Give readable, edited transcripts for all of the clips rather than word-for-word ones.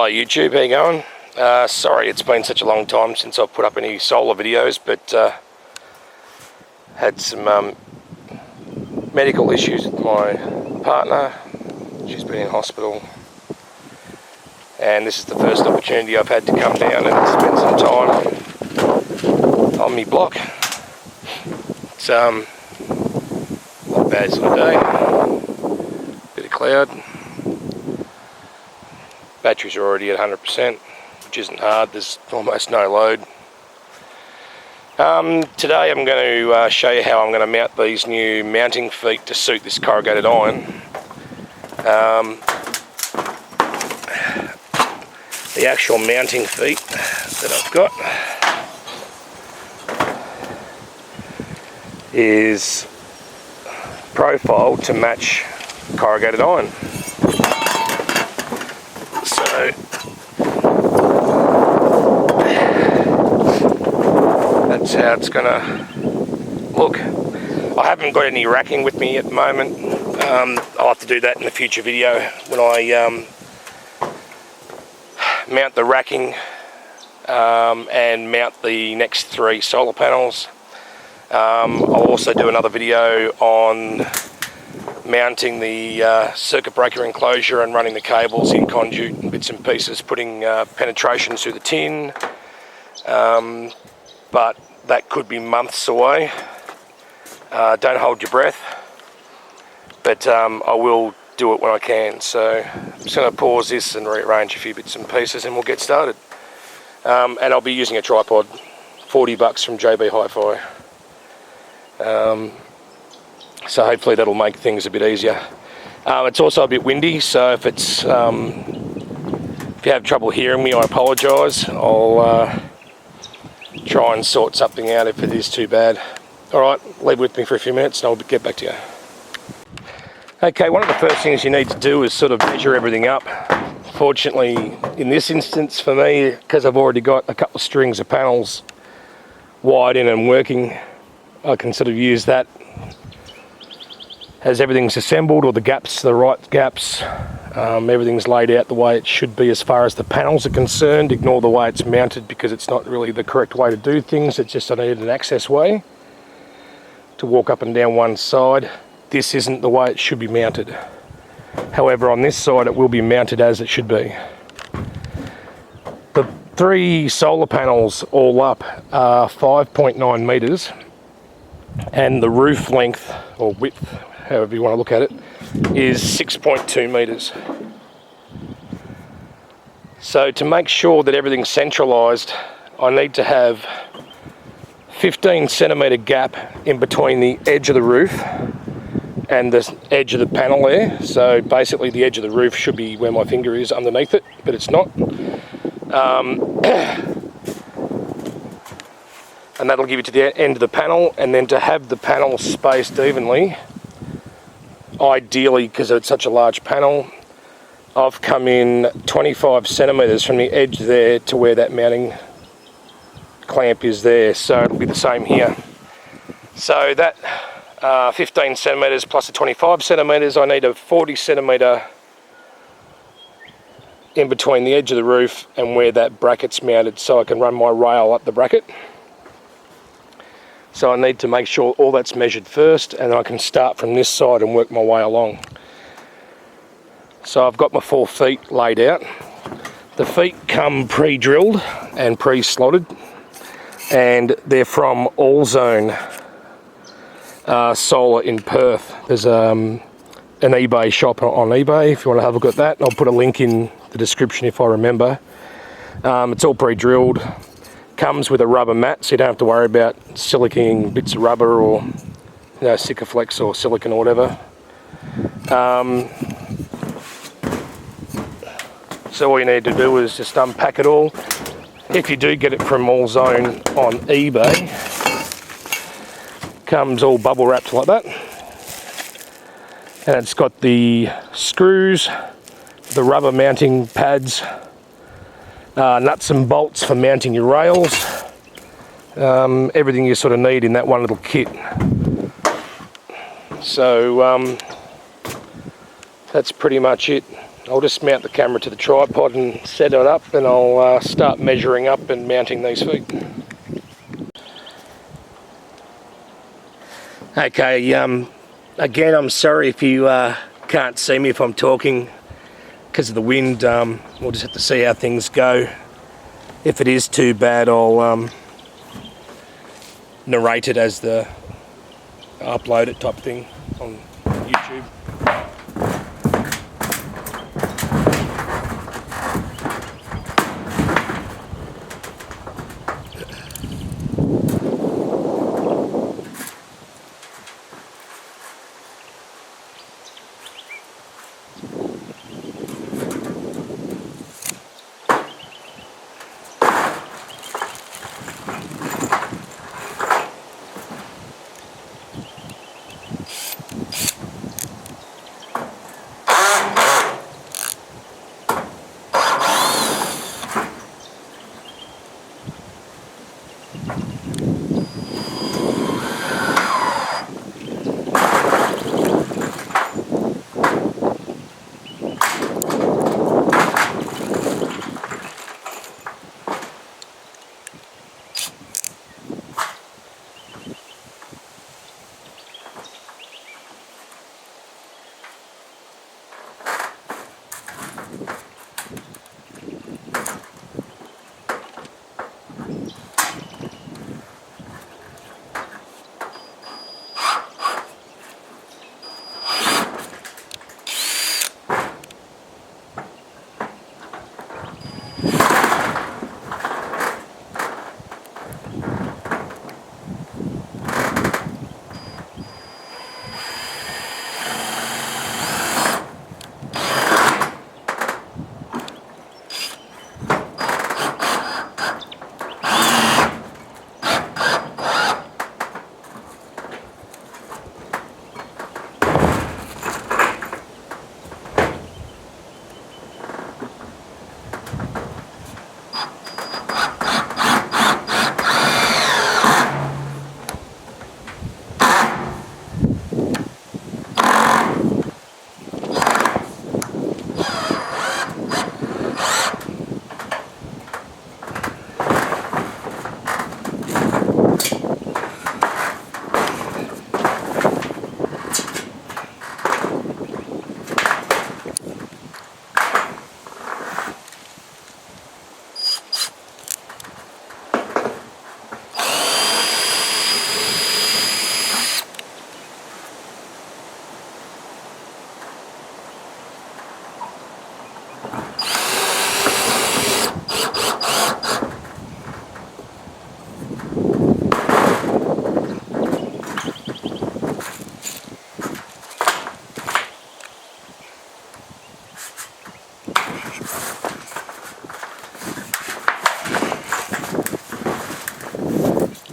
Hi YouTube, how you going? Sorry it's been such a long time since I've put up any solar videos, but had some medical issues with my partner. She's been in hospital, and this is the first opportunity I've had to come down and spend some time on my block. It's not a bad sort of day, bit of cloud. Batteries are already at 100%, which isn't hard. There's almost no load. Today I'm going to show you how I'm going to mount these new mounting feet to suit this corrugated iron. The actual mounting feet that I've got is profiled to match corrugated iron. So that's how it's going to look. I haven't got any racking with me at the moment. I'll have to do that in a future video when I mount the racking and mount the next 3 solar panels. I'll also do another video on mounting the circuit breaker enclosure and running the cables in conduit and bits and pieces, putting penetrations through the tin, but that could be months away. Don't hold your breath, but I will do it when I can. So I'm just going to pause this and rearrange a few bits and pieces and we'll get started. And I'll be using a tripod, $40 from JB Hi-Fi. So hopefully that'll make things a bit easier. It's also a bit windy, so if it's if you have trouble hearing me, I apologise. I'll try and sort something out if it is too bad. Alright, leave with me for a few minutes and I'll get back to you. Okay, one of the first things you need to do is sort of measure everything up. Fortunately, in this instance for me, because I've already got a couple of strings of panels wired in and working, I can sort of use that as everything's assembled, or the gaps, the right gaps, everything's laid out the way it should be as far as the panels are concerned. Ignore the way it's mounted because it's not really the correct way to do things. It's just I needed an access way to walk up and down one side. This isn't the way it should be mounted. However, on this side it will be mounted as it should be. The 3 solar panels all up are 5.9 metres, and the roof length, or width, however you want to look at it, is 6.2 metres. So to make sure that everything's centralised, I need to have 15 centimetre gap in between the edge of the roof and the edge of the panel there. So basically the edge of the roof should be where my finger is underneath it, but it's not. And that'll give you to the end of the panel, and then to have the panel spaced evenly, ideally, because it's such a large panel, I've come in 25 centimetres from the edge there to where that mounting clamp is there, so it'll be the same here. So that 15 centimetres plus the 25 centimetres, I need a 40 centimetre in between the edge of the roof and where that bracket's mounted, so I can run my rail up the bracket. So I need to make sure all that's measured first, and then I can start from this side and work my way along. So I've got my 4 feet laid out. The feet come pre-drilled and pre-slotted, and they're from Allzone Solar in Perth. There's an eBay shop on eBay if you want to have a look at that. I'll put a link in the description if I remember. It's all pre-drilled. Comes with a rubber mat, so you don't have to worry about siliconing bits of rubber or Sikaflex or silicone or whatever. So all you need to do is just unpack it all. If you do get it from Allzone on eBay, comes all bubble wrapped like that, and it's got the screws, the rubber mounting pads, nuts and bolts for mounting your rails, everything you sort of need in that one little kit. So that's pretty much it. I'll just mount the camera to the tripod and set it up, and I'll start measuring up and mounting these feet. Okay, again, I'm sorry if you can't see me if I'm talking because of the wind. We'll just have to see how things go. If it is too bad, I'll narrate it as the upload it type thing on YouTube.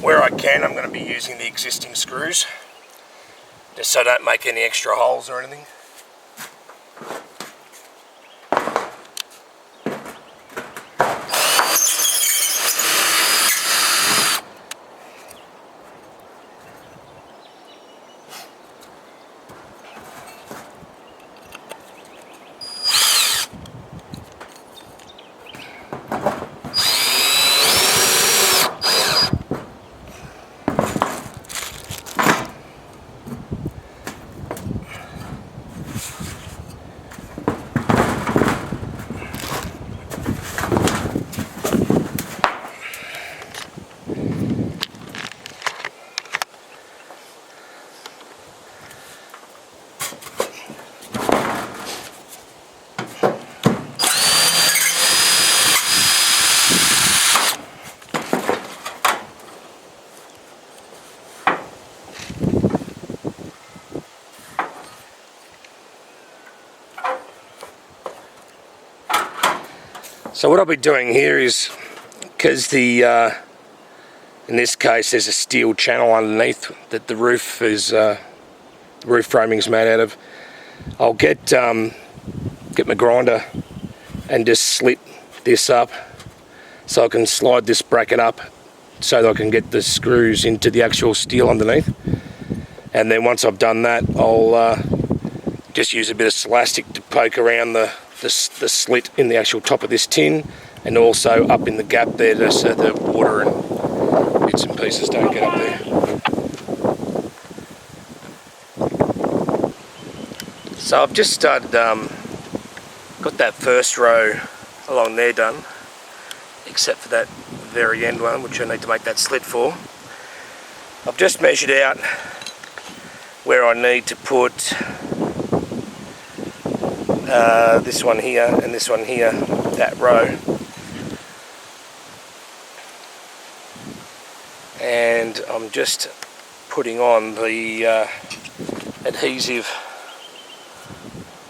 Where I can, I'm going to be using the existing screws, just so I don't make any extra holes or anything. So what I'll be doing here is, because in this case there's a steel channel underneath that the roof framing is made out of, I'll get my grinder and just slit this up so I can slide this bracket up so that I can get the screws into the actual steel underneath. And then once I've done that, I'll just use a bit of Silastic to poke around the the slit in the actual top of this tin, and also up in the gap there, so the water and bits and pieces don't get up there. So I've just started, got that first row along there done, except for that very end one, which I need to make that slit for. I've just measured out where I need to put this one here and this one here, that row. And I'm just putting on the adhesive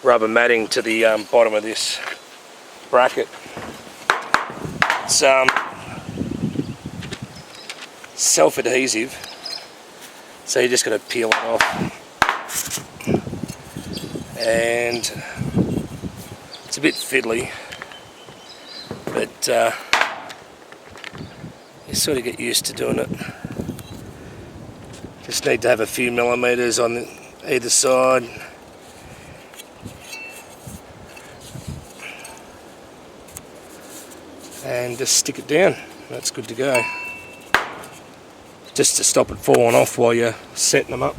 rubber matting to the bottom of this bracket. It's self-adhesive, so you just got to peel it off, and it's a bit fiddly, but you sort of get used to doing it. Just need to have a few millimeters on either side. And just stick it down. That's good to go. Just to stop it falling off while you're setting them up.